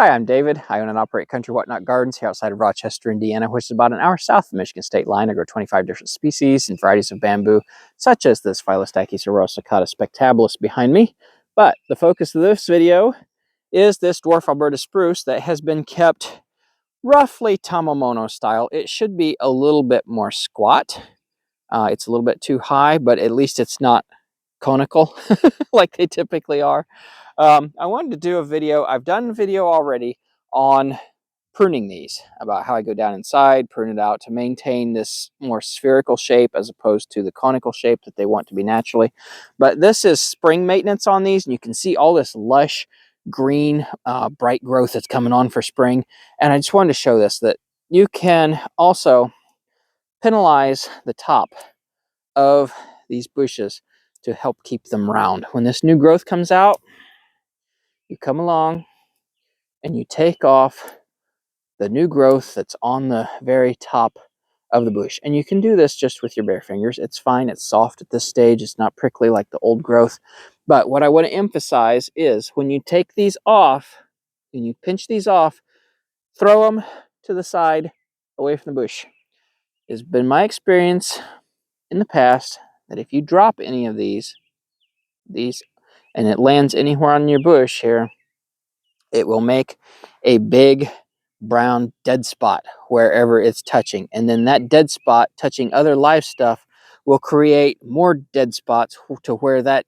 Hi, I'm David. I own and operate Country Whatnot Gardens here outside of Rochester, Indiana, which is about an hour south of the Michigan state line. I grow 25 different species and varieties of bamboo, such as this Phylostachys aurosicata spectabilis behind me. But the focus of this video is this Dwarf Alberta Spruce that has been kept roughly tamamono style. It should be a little bit more squat. It's a little bit too high, but at least it's not conical like they typically are. I wanted to do a video. I've done a video already on pruning these, about how I go down inside, prune it out to maintain this more spherical shape as opposed to the conical shape that they want to be naturally. But this is spring maintenance on these, and you can see all this lush green bright growth that's coming on for spring. And I just wanted to show this, that you can also penalize the top of these bushes to help keep them round. When this new growth comes out, you come along and you take off the new growth that's on the very top of the bush. And you can do this just with your bare fingers. It's fine. It's soft at this stage. It's not prickly like the old growth. But what I want to emphasize is when you take these off and you pinch these off, throw them to the side away from the bush. It's been my experience in the past that if you drop any of these and it lands anywhere on your bush here, it will make a big brown dead spot wherever it's touching. And then that dead spot touching other live stuff will create more dead spots to where that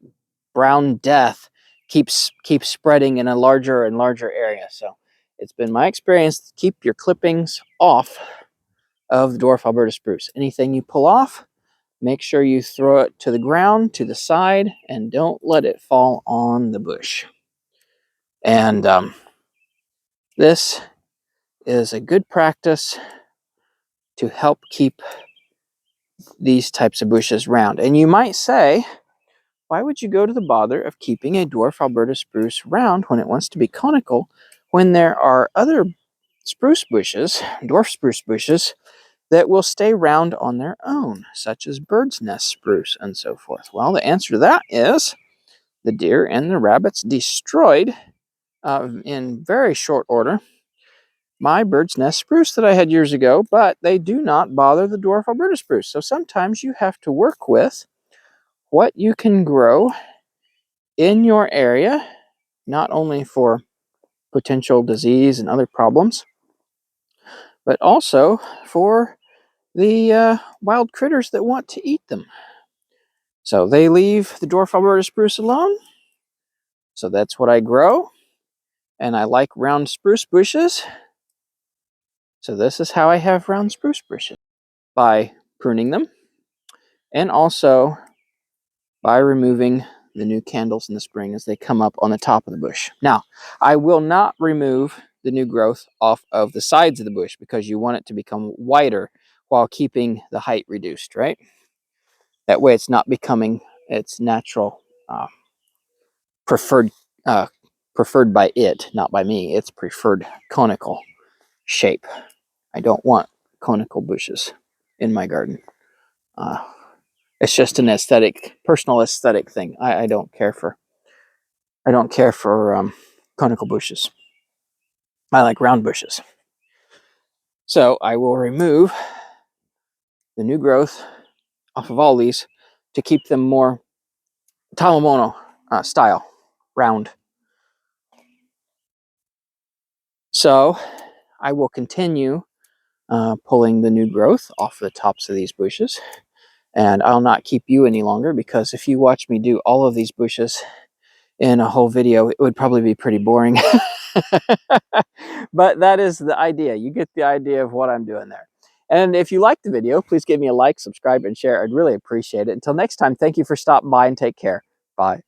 brown death keeps spreading in a larger and larger area. So it's been my experience to keep your clippings off of the Dwarf Alberta Spruce. Anything you pull off, make sure you throw it to the ground, to the side, and don't let it fall on the bush. And this is a good practice to help keep these types of bushes round. And you might say, why would you go to the bother of keeping a Dwarf Alberta Spruce round when it wants to be conical, when there are other spruce bushes, dwarf spruce bushes, that will stay round on their own, such as bird's nest spruce and so forth? Well, the answer to that is the deer and the rabbits destroyed in very short order my bird's nest spruce that I had years ago, but they do not bother the Dwarf Alberta Spruce. So sometimes you have to work with what you can grow in your area, not only for potential disease and other problems, but also for the wild critters that want to eat them. So they leave the Dwarf Alberta Spruce alone. So that's what I grow. And I like round spruce bushes. So this is how I have round spruce bushes, by pruning them and also by removing the new candles in the spring as they come up on the top of the bush. Now, I will not remove the new growth off of the sides of the bush because you want it to become wider while keeping the height reduced, right? That way it's not becoming its natural preferred by it, not by me, its preferred conical shape. I don't want conical bushes in my garden. It's just an aesthetic, personal aesthetic thing. I don't care for conical bushes. I like round bushes. So I will remove the new growth off of all these to keep them more tamamono style, round. So I will continue pulling the new growth off the tops of these bushes, and I'll not keep you any longer, because if you watch me do all of these bushes in a whole video, it would probably be pretty boring. But that is the idea. You get the idea of what I'm doing there. And if you like the video, please give me a like, subscribe, and share. I'd really appreciate it. Until next time, thank you for stopping by, and take care. Bye.